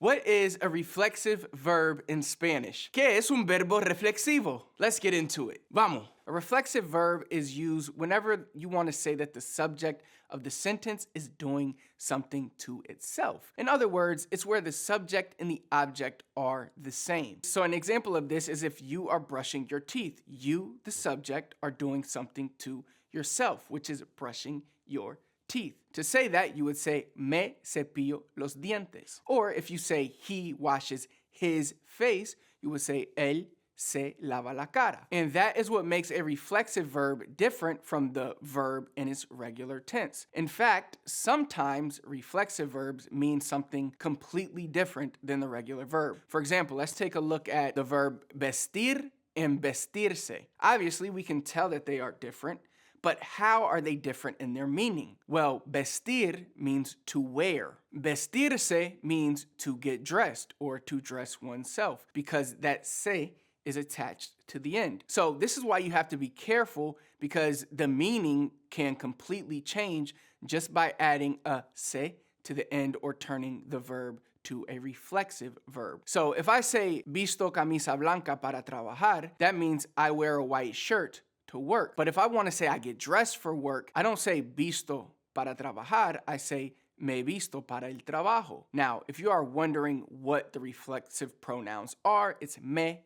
What is a reflexive verb in Spanish? ¿Qué es un verbo reflexivo? Let's get into it. Vamos. A reflexive verb is used whenever you want to say that the subject of the sentence is doing something to itself. In other words, it's where the subject and the object are the same. So an example of this is if you are brushing your teeth. You, the subject, are doing something to yourself, which is brushing your teeth. To say that, you would say, me cepillo los dientes. Or if you say he washes his face, you would say, él se lava la cara. And that is what makes a reflexive verb different from the verb in its regular tense. In fact, sometimes reflexive verbs mean something completely different than the regular verb. For example, let's take a look at the verb vestir and vestirse. Obviously, we can tell that they are different. But how are they different in their meaning? Well, vestir means to wear. Vestirse means to get dressed or to dress oneself because that se is attached to the end. So this is why you have to be careful because the meaning can completely change just by adding a se to the end or turning the verb to a reflexive verb. So if I say visto camisa blanca para trabajar, that means I wear a white shirt to work. But if I want to say I get dressed for work, I don't say visto para trabajar, I say me visto para el trabajo. Now, if you are wondering what the reflexive pronouns are, it's me,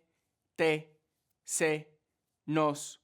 te, se, nos,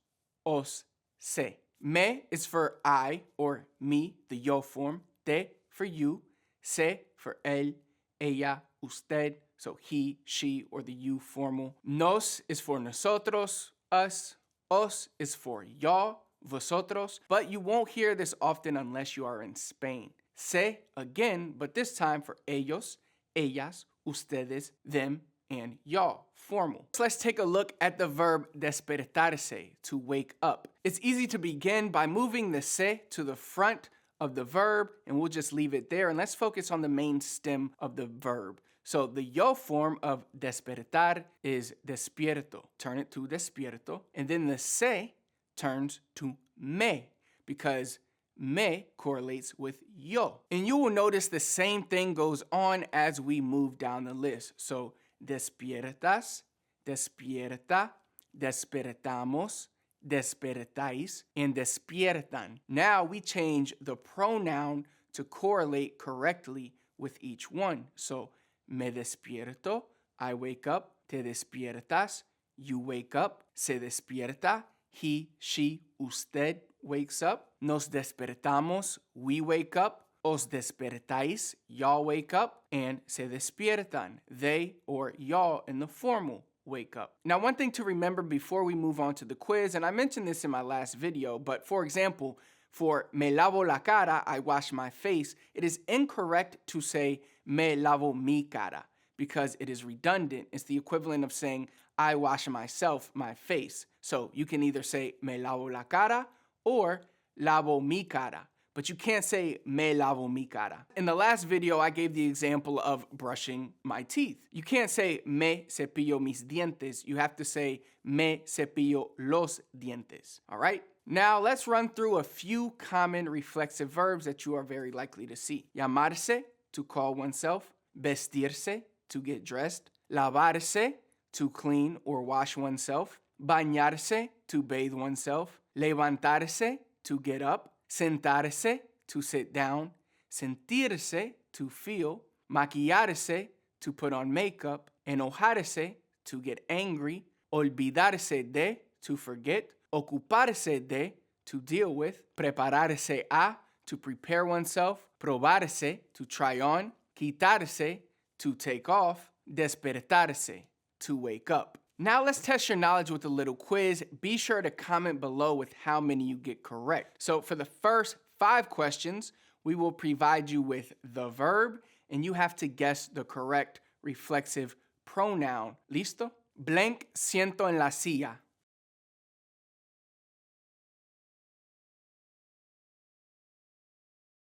os, se. Me is for I or me, the yo form. Te for you. Se for él, ella, usted, so he, she, or the you formal. Nos is for nosotros, us. Os is for y'all, vosotros, but you won't hear this often unless you are in Spain. Se, again, but this time for ellos, ellas, ustedes, them, and y'all, formal. So let's take a look at the verb despertarse, to wake up. It's easy to begin by moving the se to the front of the verb, and we'll just leave it there, and let's focus on the main stem of the verb. So the yo form of despertar is despierto. Turn it to despierto, and then the se turns to me, because me correlates with yo. And you will notice the same thing goes on as we move down the list. So despiertas, despierta, despertamos, despertáis, and despiertan. Now we change the pronoun to correlate correctly with each one. So me despierto, I wake up. Te despiertas, you wake up. Se despierta, he, she, usted wakes up. Nos despertamos, we wake up. Os despertáis, y'all wake up. And se despiertan, they or y'all in the formal wake up. Now, one thing to remember before we move on to the quiz, and I mentioned this in my last video, but for example, for me lavo la cara, I wash my face, it is incorrect to say me lavo mi cara because it is redundant. It's the equivalent of saying I wash myself, my face. So you can either say me lavo la cara or lavo mi cara, but you can't say me lavo mi cara. In the last video, I gave the example of brushing my teeth. You can't say me cepillo mis dientes. You have to say me cepillo los dientes, all right? Now, let's run through a few common reflexive verbs that you are very likely to see. Llamarse, to call oneself. Vestirse, to get dressed. Lavarse, to clean or wash oneself. Bañarse, to bathe oneself. Levantarse, to get up. Sentarse, to sit down. Sentirse, to feel. Maquillarse, to put on makeup. Enojarse, to get angry. Olvidarse de, to forget. Ocuparse de, to deal with. Prepararse a, to prepare oneself. Probarse, to try on. Quitarse, to take off. Despertarse, to wake up. Now let's test your knowledge with a little quiz. Be sure to comment below with how many you get correct. So for the first 5 questions, we will provide you with the verb, and you have to guess the correct reflexive pronoun. ¿Listo? Blank siento en la silla.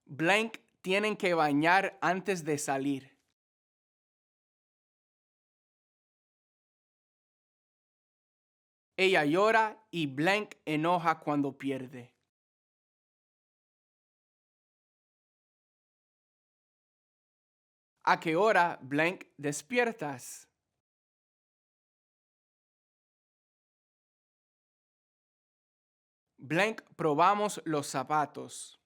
Blank tienen que bañar antes de salir. Ella llora y blank enoja cuando pierde. ¿A qué hora, blank, despiertas? Blank, probamos los zapatos.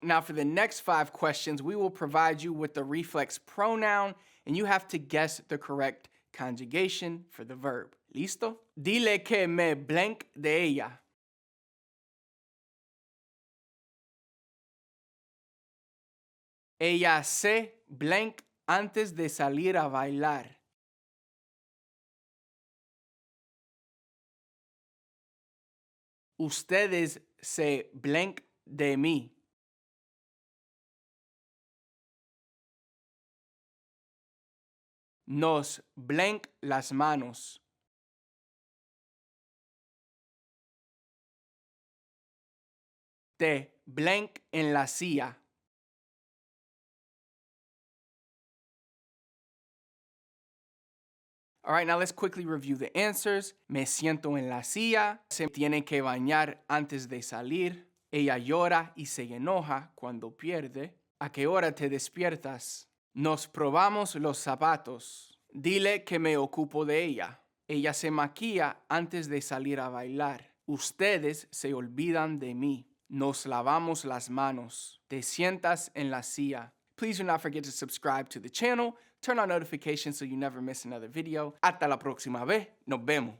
Now, for the next 5 questions, we will provide you with the reflex pronoun, and you have to guess the correct conjugation for the verb. ¿Listo? Dile que me blank de ella. Ella se blank antes de salir a bailar. Ustedes se blank de mí. Nos blank las manos. Te blank en la silla. All right, now let's quickly review the answers. Me siento en la silla. Se tiene que bañar antes de salir. Ella llora y se enoja cuando pierde. ¿A qué hora te despiertas? Nos probamos los zapatos. Dile que me ocupo de ella. Ella se maquilla antes de salir a bailar. Ustedes se olvidan de mí. Nos lavamos las manos. Te sientas en la silla. Please do not forget to subscribe to the channel. Turn on notifications so you never miss another video. Hasta la próxima vez. Nos vemos.